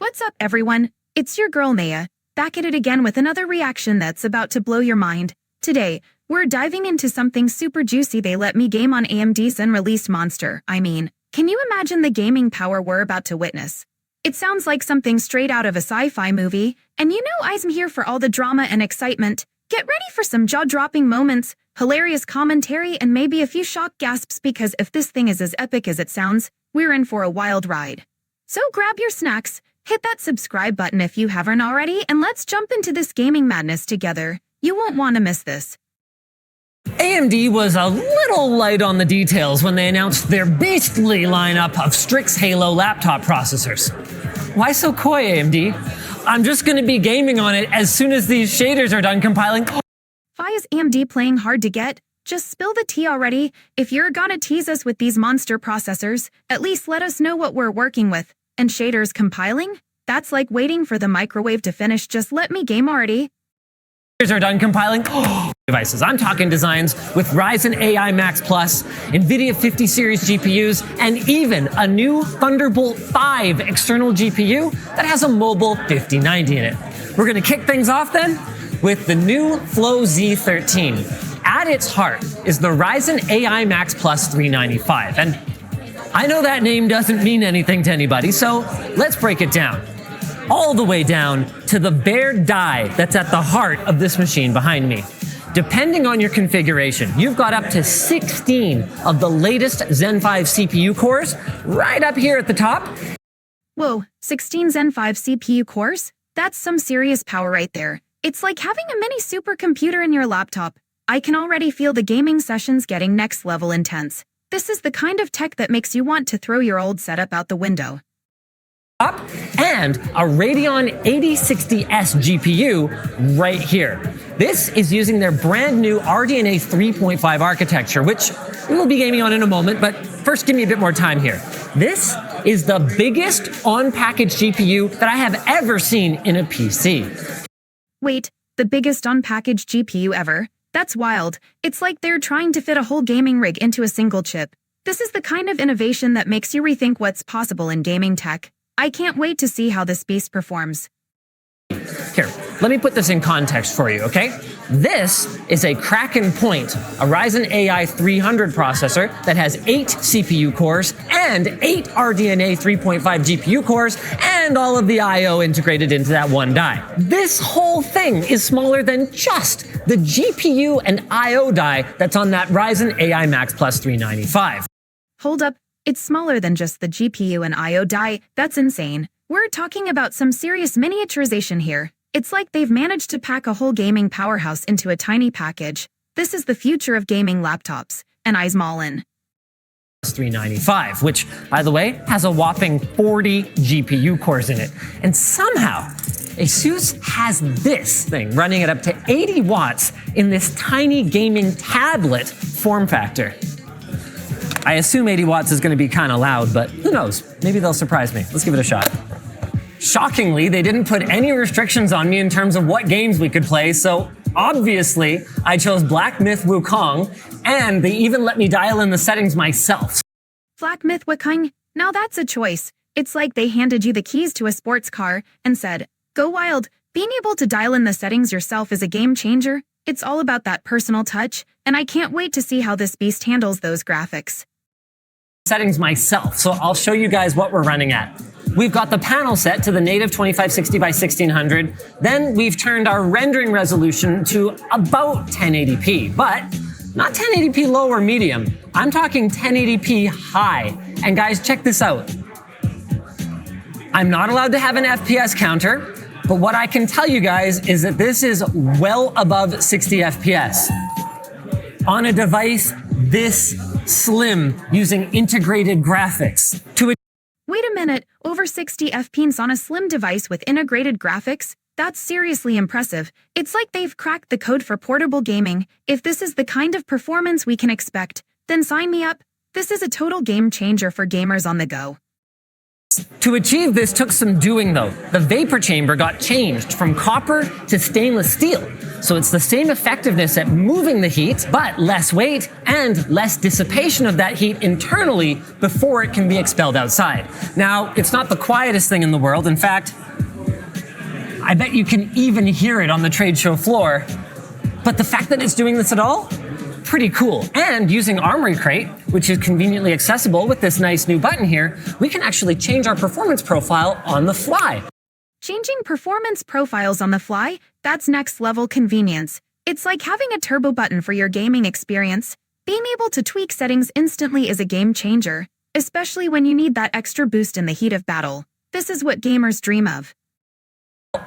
What's up, everyone? It's your girl Naia, back at it again with another reaction that's about to blow your mind. Today, we're diving into something super juicy. They let me game on AMD's Unreleased monster. Can you imagine the gaming power we're about to witness? It sounds like something straight out of a sci-fi movie, and you know I'm here for all the drama and excitement. Get ready for some jaw-dropping moments, hilarious commentary, and maybe a few shock gasps, because if this thing is as epic as it sounds, we're in for a wild ride. So grab your snacks, hit that subscribe button if you haven't already, and let's jump into this gaming madness together. You won't want to miss this. AMD was a little light on the details when they announced their beastly lineup of Strix Halo laptop processors. Why so coy, AMD? I'm just going to be gaming on it as soon as these shaders are done compiling. Why is AMD playing hard to get? Just spill the tea already. If you're gonna tease us with these monster processors, at least let us know what we're working with. And shaders compiling? That's like waiting for the microwave to finish. Just let me game already. Are done compiling devices. I'm talking designs with Ryzen AI Max Plus, NVIDIA 50 series GPUs, and even a new Thunderbolt 5 external GPU that has a mobile 5090 in it. We're going to kick things off then with the new Flow Z13. At its heart is the Ryzen AI Max Plus 395. And I know that name doesn't mean anything to anybody, so let's break it down. All the way down to the bare die that's at the heart of this machine behind me. Depending on your configuration, you've got up to 16 of the latest Zen 5 CPU cores right up here at the top. Whoa, 16 Zen 5 CPU cores? That's some serious power right there. It's like having a mini supercomputer in your laptop. I can already feel the gaming sessions getting next level intense. This is the kind of tech that makes you want to throw your old setup out the window. And a Radeon 8060S GPU right here. This is using their brand new RDNA 3.5 architecture, which we will be gaming on in a moment, but first give me a bit more time here. This is the biggest on-package GPU that I have ever seen in a PC. Wait, the biggest on-package GPU ever? That's wild. It's like they're trying to fit a whole gaming rig into a single chip. This is the kind of innovation that makes you rethink what's possible in gaming tech. I can't wait to see how this beast performs. Here, let me put this in context for you, okay? This is a Kraken Point, a Ryzen AI 300 processor that has 8 CPU cores and 8 RDNA 3.5 GPU cores and all of the I/O integrated into that one die. This whole thing is smaller than just the GPU and I/O die that's on that Ryzen AI Max Plus 395. Hold up, it's smaller than just the GPU and I/O die. That's insane. We're talking about some serious miniaturization here. It's like they've managed to pack a whole gaming powerhouse into a tiny package. This is the future of gaming laptops, and I'm all in. 395, which, by the way, has a whopping 40 GPU cores in it. And somehow, ASUS has this thing running at up to 80 watts in this tiny gaming tablet form factor. I assume 80 watts is going to be kind of loud, but who knows? Maybe they'll surprise me. Let's give it a shot. Shockingly, they didn't put any restrictions on me in terms of what games we could play, so obviously I chose Black Myth Wukong, and they even let me dial in the settings myself. Black Myth Wukong? Now that's a choice. It's like they handed you the keys to a sports car and said, go wild. Being able to dial in the settings yourself is a game changer. It's all about that personal touch, and I can't wait to see how this beast handles those graphics. Settings myself, so I'll show you guys what we're running at. We've got the panel set to the native 2560 by 1600. Then we've turned our rendering resolution to about 1080p, but not 1080p low or medium. I'm talking 1080p high. And guys, check this out. I'm not allowed to have an FPS counter, but what I can tell you guys is that this is well above 60 FPS. On a device this slim, using integrated graphics. Wait a minute, over 60 FPS on a slim device with integrated graphics? That's seriously impressive. It's like they've cracked the code for portable gaming. If this is the kind of performance we can expect, then sign me up. This is a total game changer for gamers on the go. To achieve this took some doing though. The vapor chamber got changed from copper to stainless steel. So it's the same effectiveness at moving the heat, but less weight and less dissipation of that heat internally before it can be expelled outside. Now, it's not the quietest thing in the world. In fact, I bet you can even hear it on the trade show floor. But the fact that it's doing this at all, pretty cool. And using Armory Crate, which is conveniently accessible with this nice new button here, we can actually change our performance profile on the fly. Changing performance profiles on the fly? That's next level convenience. It's like having a turbo button for your gaming experience. Being able to tweak settings instantly is a game changer, especially when you need that extra boost in the heat of battle. This is what gamers dream of.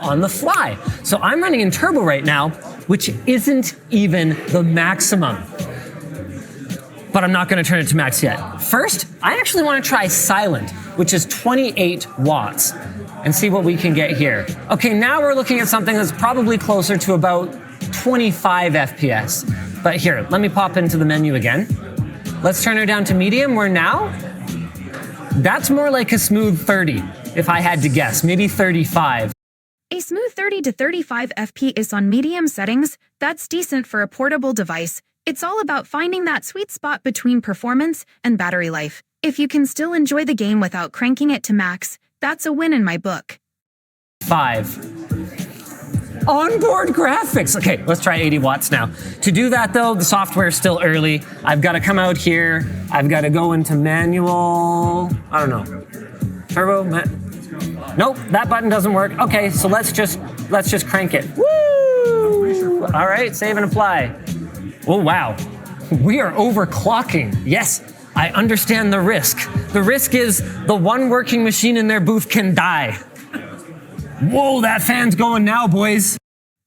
On the fly. So I'm running in turbo right now, which isn't even the maximum. But I'm not going to turn it to max yet. First, I actually want to try silent, which is 28 watts, and see what we can get here. Okay, now we're looking at something that's probably closer to about 25 FPS. But here, let me pop into the menu again. Let's turn her down to medium, where now, that's more like a smooth 30, if I had to guess, maybe 35. A smooth 30 to 35 FPS on medium settings, that's decent for a portable device. It's all about finding that sweet spot between performance and battery life. If you can still enjoy the game without cranking it to max, that's a win in my book. 5. Onboard graphics. Okay, let's try 80 watts now. To do that though, the software is still early. I've got to come out here. I've got to go into manual. I don't know. Turbo. Nope, that button doesn't work. Okay, so let's just crank it. Woo! All right, save and apply. Oh wow, we are overclocking. Yes, I understand the risk. The risk is the one working machine in their booth can die. Whoa, that fan's going now, boys.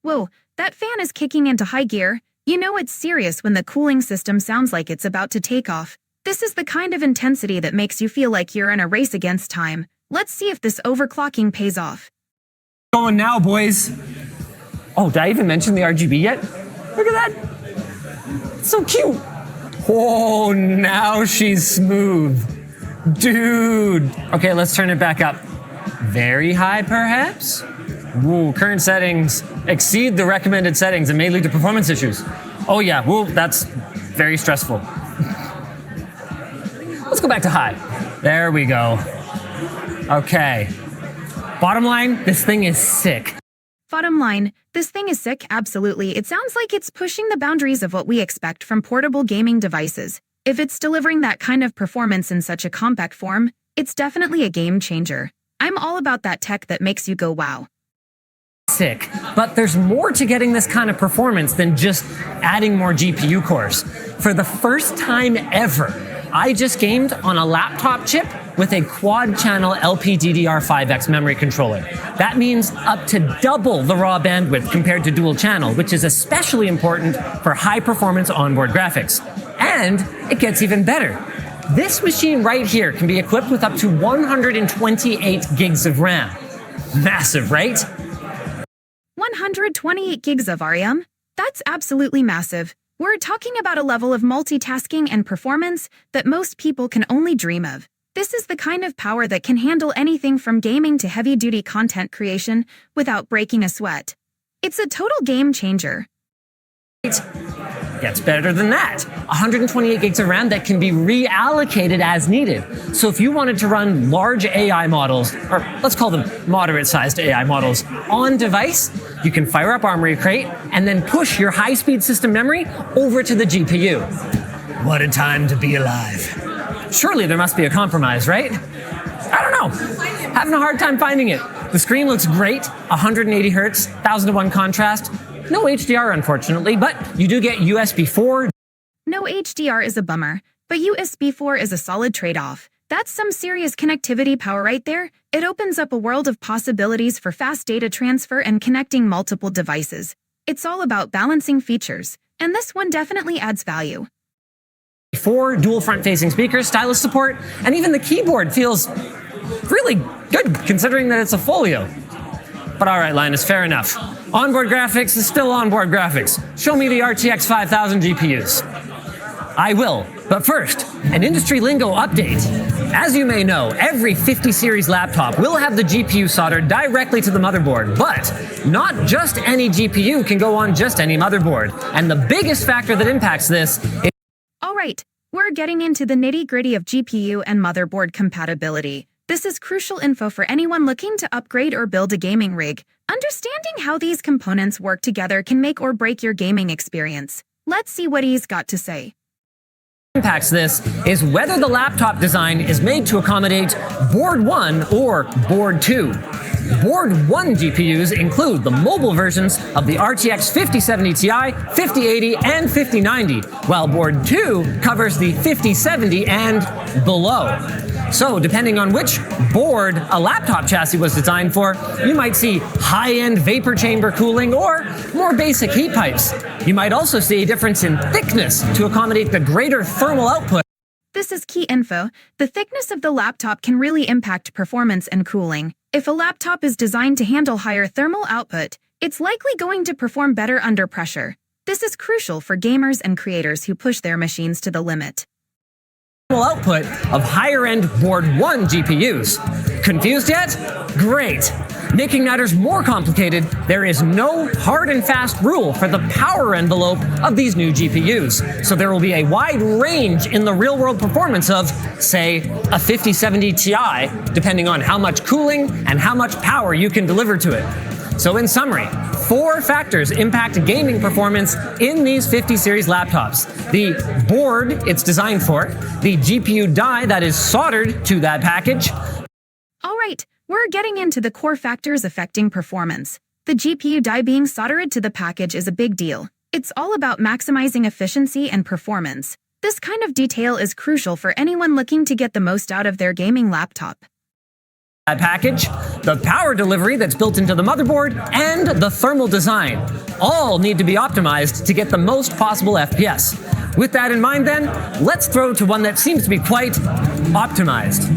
Whoa, that fan is kicking into high gear. You know it's serious when the cooling system sounds like it's about to take off. This is the kind of intensity that makes you feel like you're in a race against time. Let's see if this overclocking pays off. Going now, boys. Oh, did I even mention the RGB yet? Look at that. It's so cute. Oh, now she's smooth. Dude. Okay, let's turn it back up. Very high, perhaps? Woo, current settings exceed the recommended settings and may lead to performance issues. Oh yeah, woo, that's very stressful. Let's go back to high. There we go. Okay. Bottom line, this thing is sick. Bottom line, this thing is sick, absolutely. It sounds like it's pushing the boundaries of what we expect from portable gaming devices. If it's delivering that kind of performance in such a compact form, it's definitely a game changer. I'm all about that tech that makes you go wow. Sick. But there's more to getting this kind of performance than just adding more GPU cores. For the first time ever, I just gamed on a laptop chip with a quad-channel LPDDR5X memory controller. That means up to double the raw bandwidth compared to dual-channel, which is especially important for high-performance onboard graphics. And it gets even better. This machine right here can be equipped with up to 128 gigs of RAM. Massive, right? 128 gigs of RAM? That's absolutely massive. We're talking about a level of multitasking and performance that most people can only dream of. This is the kind of power that can handle anything from gaming to heavy-duty content creation without breaking a sweat. It's a total game changer. Gets better than that. 128 gigs of RAM that can be reallocated as needed. So if you wanted to run large AI models, or let's call them moderate-sized AI models, on device, you can fire up Armory Crate and then push your high-speed system memory over to the GPU. What a time to be alive. Surely there must be a compromise, right? I don't know. Having a hard time finding it. The screen looks great, 180 hertz, 1000:1 contrast. No HDR, unfortunately, but you do get USB 4. No HDR is a bummer, but USB 4 is a solid trade-off. That's some serious connectivity power right there. It opens up a world of possibilities for fast data transfer and connecting multiple devices. It's all about balancing features, and this one definitely adds value. 4 dual front-facing speakers, stylus support, and even the keyboard feels really good considering that it's a folio. But all right, Linus, fair enough. Onboard graphics is still onboard graphics. Show me the RTX 5000 GPUs. I will, but first, an industry lingo update. As you may know, every 50 series laptop will have the GPU soldered directly to the motherboard, but not just any GPU can go on just any motherboard. And the biggest factor that impacts this is... All right, we're getting into the nitty-gritty of GPU and motherboard compatibility. This is crucial info for anyone looking to upgrade or build a gaming rig. Understanding how these components work together can make or break your gaming experience. Let's see what he's got to say. Impacts this is whether the laptop design is made to accommodate Board 1 or Board 2. Board 1 GPUs include the mobile versions of the RTX 5070 Ti, 5080, and 5090, while Board 2 covers the 5070 and below. So, depending on which board a laptop chassis was designed for, you might see high-end vapor chamber cooling or more basic heat pipes. You might also see a difference in thickness to accommodate the greater thermal output. This is key info. The thickness of the laptop can really impact performance and cooling. If a laptop is designed to handle higher thermal output, it's likely going to perform better under pressure. This is crucial for gamers and creators who push their machines to the limit. Output of higher-end Board 1 GPUs. Confused yet? Great! Making matters more complicated, there is no hard and fast rule for the power envelope of these new GPUs. So there will be a wide range in the real-world performance of, say, a 5070 Ti, depending on how much cooling and how much power you can deliver to it. So in summary, 4 factors impact gaming performance in these 50 series laptops. The board it's designed for, the GPU die that is soldered to that package. All right, we're getting into the core factors affecting performance. The GPU die being soldered to the package is a big deal. It's all about maximizing efficiency and performance. This kind of detail is crucial for anyone looking to get the most out of their gaming laptop. That package, the power delivery that's built into the motherboard, and the thermal design all need to be optimized to get the most possible FPS. With that in mind then, let's throw to one that seems to be quite optimized.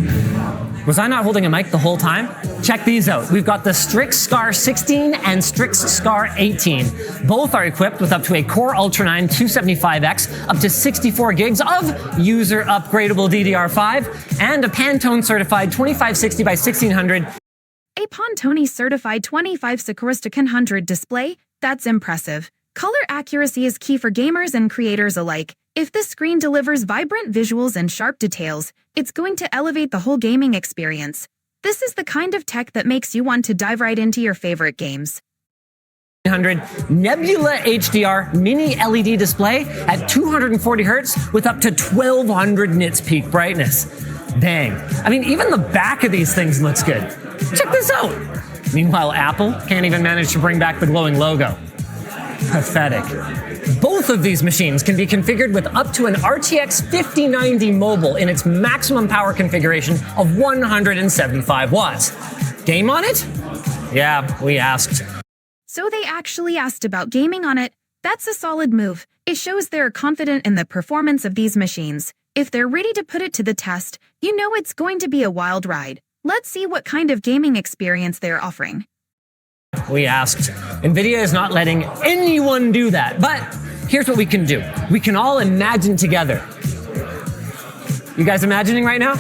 Was I not holding a mic the whole time? Check these out. We've got the Strix Scar 16 and Strix Scar 18. Both are equipped with up to a Core Ultra 9 275X, up to 64 gigs of user upgradable DDR5, and a Pantone certified 2560 by 1600. A Pantone certified 2560x100 display? That's impressive. Color accuracy is key for gamers and creators alike. If this screen delivers vibrant visuals and sharp details, it's going to elevate the whole gaming experience. This is the kind of tech that makes you want to dive right into your favorite games. Nebula HDR mini LED display at 240 Hz with up to 1200 nits peak brightness. Dang. I mean, even the back of these things looks good. Check this out. Meanwhile, Apple can't even manage to bring back the glowing logo. Pathetic. Both of these machines can be configured with up to an RTX 5090 mobile in its maximum power configuration of 175 watts. Game on it? Yeah, we asked. So they actually asked about gaming on it. That's a solid move. It shows they're confident in the performance of these machines. If they're ready to put it to the test, you know it's going to be a wild ride. Let's see what kind of gaming experience they're offering. We asked. NVIDIA is not letting anyone do that, but here's what we can do. We can all imagine together. You guys imagining right now?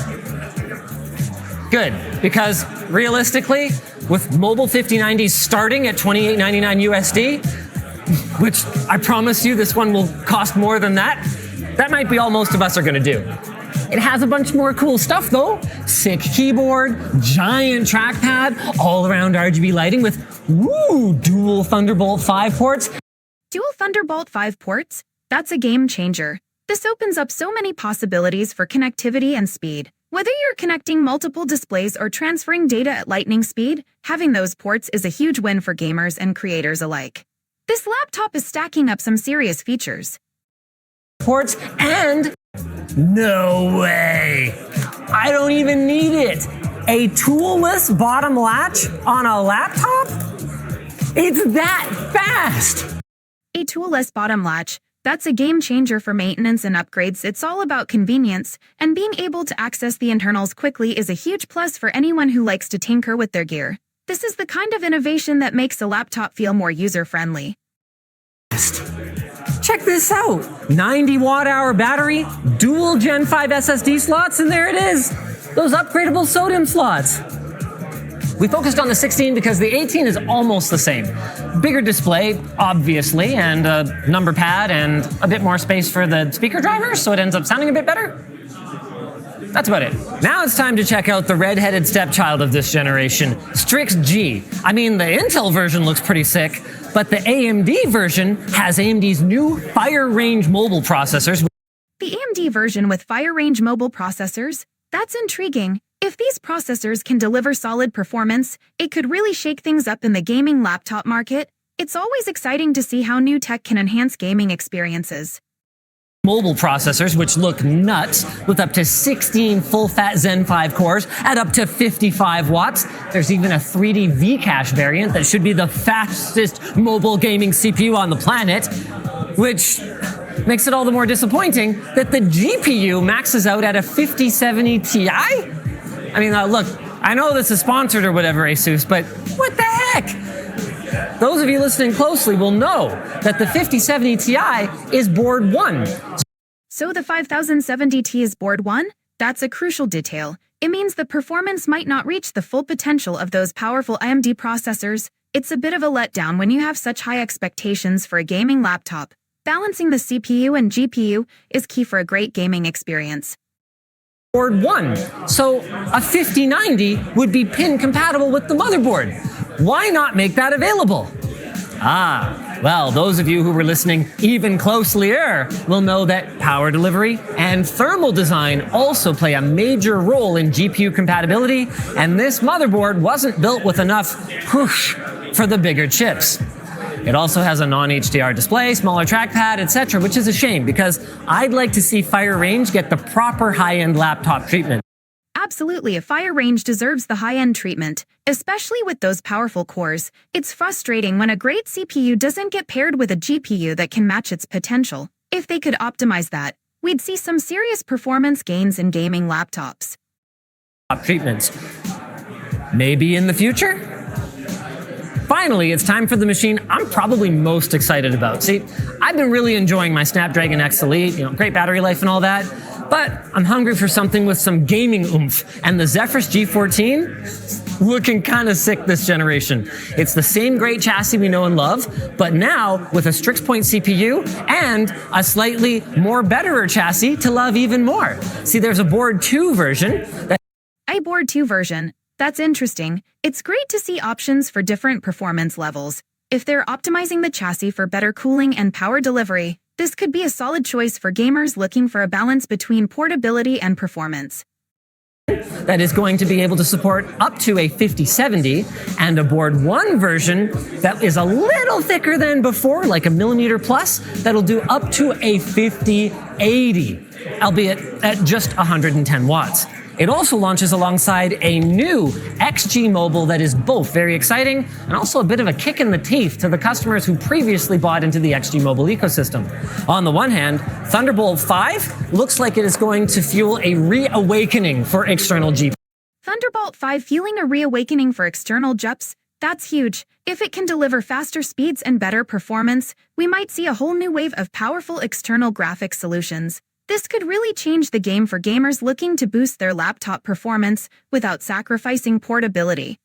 Good, because realistically, with mobile 5090s starting at $28.99 USD, which I promise you this one will cost more than that, that might be all most of us are gonna do. It has a bunch more cool stuff though. Sick keyboard, giant trackpad, all around RGB lighting with, dual Thunderbolt 5 ports. Dual Thunderbolt 5 ports? That's a game changer. This opens up so many possibilities for connectivity and speed. Whether you're connecting multiple displays or transferring data at lightning speed, having those ports is a huge win for gamers and creators alike. This laptop is stacking up some serious features. Ports and... No way! I don't even need it! A toolless bottom latch on a laptop? It's that fast! A toolless bottom latch, that's a game changer for maintenance and upgrades. It's all about convenience, and being able to access the internals quickly is a huge plus for anyone who likes to tinker with their gear. This is the kind of innovation that makes a laptop feel more user-friendly. Check this out! 90 watt-hour battery, dual Gen 5 SSD slots, and there it is! those upgradable sodium slots. We focused on the 16 because the 18 is almost the same. Bigger display, obviously, and a number pad and a bit more space for the speaker drivers, so it ends up sounding a bit better. That's about it. Now it's time to check out the red-headed stepchild of this generation, Strix G. I mean, the Intel version looks pretty sick, but the AMD version has AMD's new Fire Range mobile processors. The AMD version with Fire Range mobile processors? That's intriguing. If these processors can deliver solid performance, it could really shake things up in the gaming laptop market. It's always exciting to see how new tech can enhance gaming experiences. Mobile processors, which look nuts, with up to 16 full-fat Zen 5 cores at up to 55 watts. There's even a 3D V-Cache variant that should be the fastest mobile gaming CPU on the planet, which makes it all the more disappointing that the GPU maxes out at a 5070 Ti? I mean, look, I know this is sponsored or whatever, Asus, but what the heck? Those of you listening closely will know that the 5070 Ti is board 1. So the 5070T is board 1? That's a crucial detail. It means the performance might not reach the full potential of those powerful AMD processors. It's a bit of a letdown when you have such high expectations for a gaming laptop. Balancing the CPU and GPU is key for a great gaming experience. Board 1. So a 5090 would be pin compatible with the motherboard. Why not make that available? Well, those of you who were listening even closelier will know that power delivery and thermal design also play a major role in GPU compatibility, and this motherboard wasn't built with enough whoosh for the bigger chips. It also has a non-HDR display, smaller trackpad, etc., which is a shame because I'd like to see Fire Range get the proper high-end laptop treatment. Absolutely, a Fire Range deserves the high-end treatment, especially with those powerful cores. It's frustrating when a great CPU doesn't get paired with a GPU that can match its potential. If they could optimize that, we'd see some serious performance gains in gaming laptops. Treatments. Maybe in the future? Finally, it's time for the machine I'm probably most excited about. See, I've been really enjoying my Snapdragon X Elite, great battery life and all that, but I'm hungry for something with some gaming oomph, and the Zephyrus G14 looking kind of sick this generation. It's the same great chassis we know and love, but now with a Strix Point CPU and a slightly more betterer chassis to love even more. See, there's a board 2 version. A board 2 version. That's interesting. It's great to see options for different performance levels. If they're optimizing the chassis for better cooling and power delivery, this could be a solid choice for gamers looking for a balance between portability and performance. That is going to be able to support up to a 5070 and a board 1 version that is a little thicker than before, like a millimeter plus, that'll do up to a 5080, albeit at just 110 watts. It also launches alongside a new XG Mobile that is both very exciting and also a bit of a kick in the teeth to the customers who previously bought into the XG Mobile ecosystem. On the one hand, Thunderbolt 5 looks like it is going to fuel a reawakening for external GPUs. Thunderbolt 5 fueling a reawakening for external GPUs? That's huge. If it can deliver faster speeds and better performance, we might see a whole new wave of powerful external graphics solutions. This could really change the game for gamers looking to boost their laptop performance without sacrificing portability.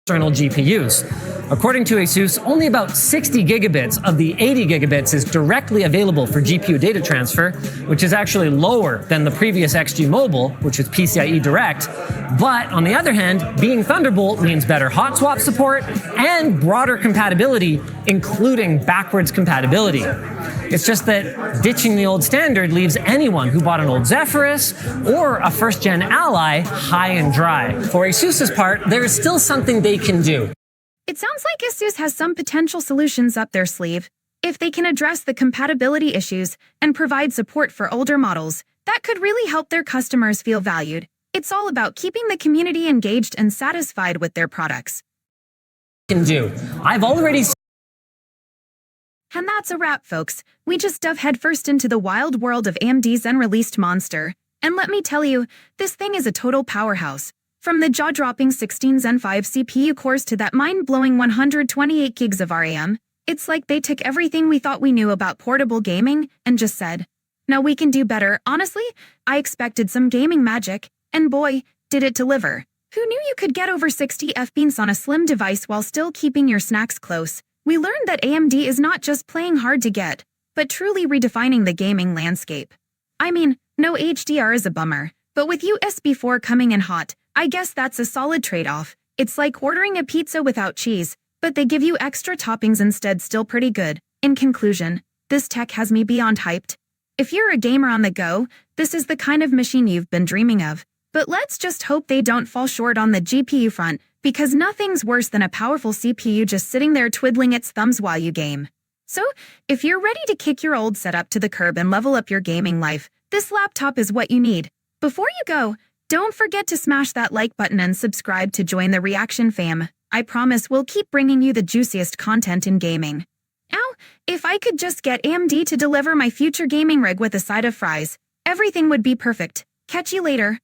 External GPUs. According to Asus, only about 60 gigabits of the 80 gigabits is directly available for GPU data transfer, which is actually lower than the previous XG Mobile, which is PCIe Direct. But on the other hand, being Thunderbolt means better hot swap support and broader compatibility, including backwards compatibility. It's just that ditching the old standard leaves anyone who bought an old Zephyrus or a first-gen Ally high and dry. For Asus's part, there is still something they can do. It sounds like Asus has some potential solutions up their sleeve. If they can address the compatibility issues and provide support for older models, that could really help their customers feel valued. It's all about keeping the community engaged and satisfied with their products. I've already. And that's a wrap, folks. We just dove headfirst into the wild world of AMD's Unreleased monster. And let me tell you, this thing is a total powerhouse. From the jaw-dropping 16 Zen 5 CPU cores to that mind-blowing 128 gigs of RAM, it's like they took everything we thought we knew about portable gaming and just said, "No, we can do better." Honestly, I expected some gaming magic, And boy, did it deliver. Who knew you could get over 60 FPS on a slim device while still keeping your snacks close? We learned that AMD is not just playing hard to get, but truly redefining the gaming landscape. I mean, no HDR is a bummer, but with USB 4 coming in hot, I guess that's a solid trade-off. It's like ordering a pizza without cheese, but they give you extra toppings instead. Still pretty good. In conclusion, this tech has me beyond hyped. If you're a gamer on the go, this is the kind of machine you've been dreaming of. But let's just hope they don't fall short on the GPU front, because nothing's worse than a powerful CPU just sitting there twiddling its thumbs while you game. So, if you're ready to kick your old setup to the curb and level up your gaming life, this laptop is what you need. Before you go, don't forget to smash that like button and subscribe to join the reaction fam. I promise we'll keep bringing you the juiciest content in gaming. Now, if I could just get AMD to deliver my future gaming rig with a side of fries, everything would be perfect. Catch you later.